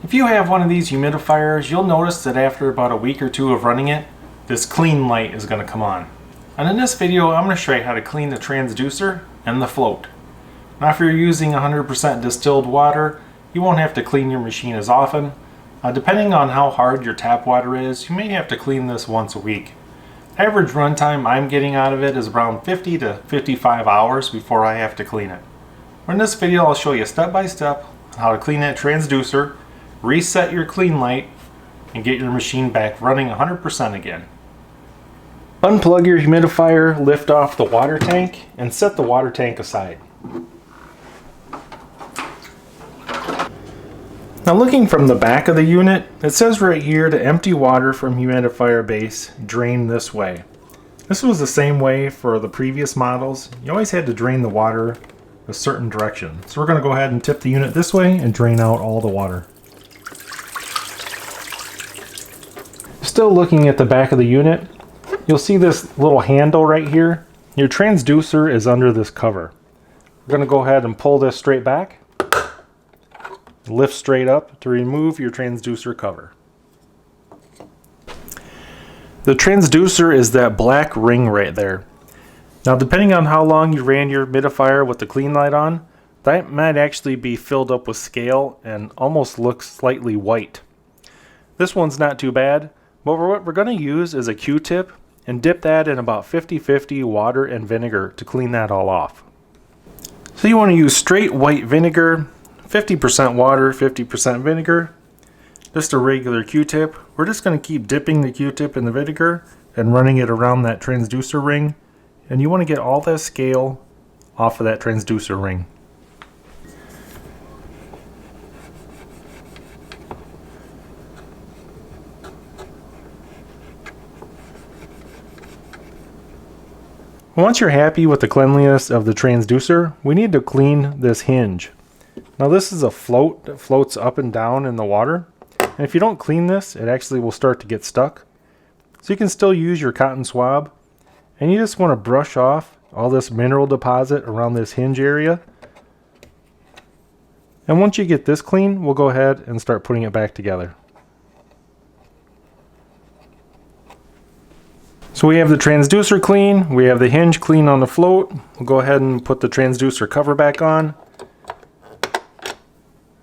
If you have one of these humidifiers, you'll notice that after about a week or two of running it, this clean light is going to come on. And in this video, I'm going to show you how to clean the transducer and the float. Now if you're using 100% distilled water, you won't have to clean your machine as often. Depending on how hard your tap water is, you may have to clean this once a week. Average runtime I'm getting out of it is around 50 to 55 hours before I have to clean it. In this video, I'll show you step by step on how to clean that transducer, reset your clean light, and get your machine back running 100% again. Unplug your humidifier, lift off the water tank, and set the water tank aside. Now looking from the back of the unit, it says right here to empty water from humidifier base, drain this way. This was the same way for the previous models. You always had to drain the water a certain direction. So we're going to go ahead and tip the unit this way and drain out all the water. Still looking at the back of the unit, you'll see this little handle right here. Your transducer is under this cover. We're going to go ahead and pull this straight back. Lift straight up to remove your transducer cover. The transducer is that black ring right there. Now depending on how long you ran your humidifier with the clean light on, that might actually be filled up with scale and almost looks slightly white. This one's not too bad, but what we're going to use is a Q-tip and dip that in about 50-50 water and vinegar to clean that all off. So you want to use straight white vinegar, 50% water, 50% vinegar, just a regular Q-tip. We're just going to keep dipping the Q-tip in the vinegar and running it around that transducer ring. And you want to get all that scale off of that transducer ring. Once you're happy with the cleanliness of the transducer, we need to clean this hinge. Now this is a float that floats up and down in the water. And if you don't clean this, it actually will start to get stuck. So you can still use your cotton swab. And you just want to brush off all this mineral deposit around this hinge area. And once you get this clean, we'll go ahead and start putting it back together. So we have the transducer clean, we have the hinge clean on the float. We'll go ahead and put the transducer cover back on.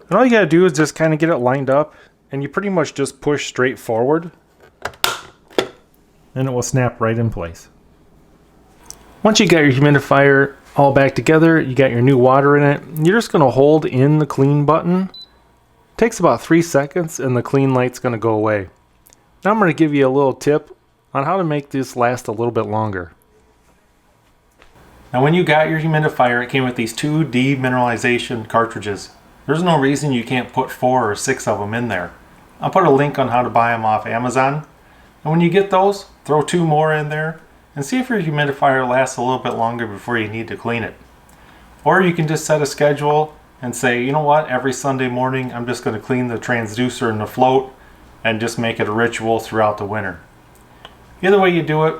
And all you gotta do is just kind of get it lined up, and you pretty much just push straight forward and it will snap right in place. Once you got your humidifier all back together, you got your new water in it, you're just going to hold in the clean button. It takes about 3 seconds and the clean light's going to go away. Now I'm going to give you a little tip on how to make this last a little bit longer. Now when you got your humidifier, it came with these 2 demineralization cartridges. There's no reason you can't put 4 or 6 of them in there. I'll put a link on how to buy them off Amazon. And when you get those, throw 2 more in there. And see if your humidifier lasts a little bit longer before you need to clean it. Or you can just set a schedule and say, you know what, every Sunday morning I'm just going to clean the transducer and the float and just make it a ritual throughout the winter. Either way you do it,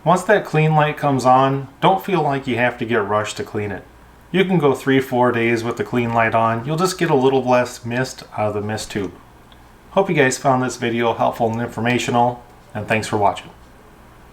once that clean light comes on, don't feel like you have to get rushed to clean it. You can go 3-4 days with the clean light on. You'll just get a little less mist out of the mist tube. Hope you guys found this video helpful and informational, and thanks for watching.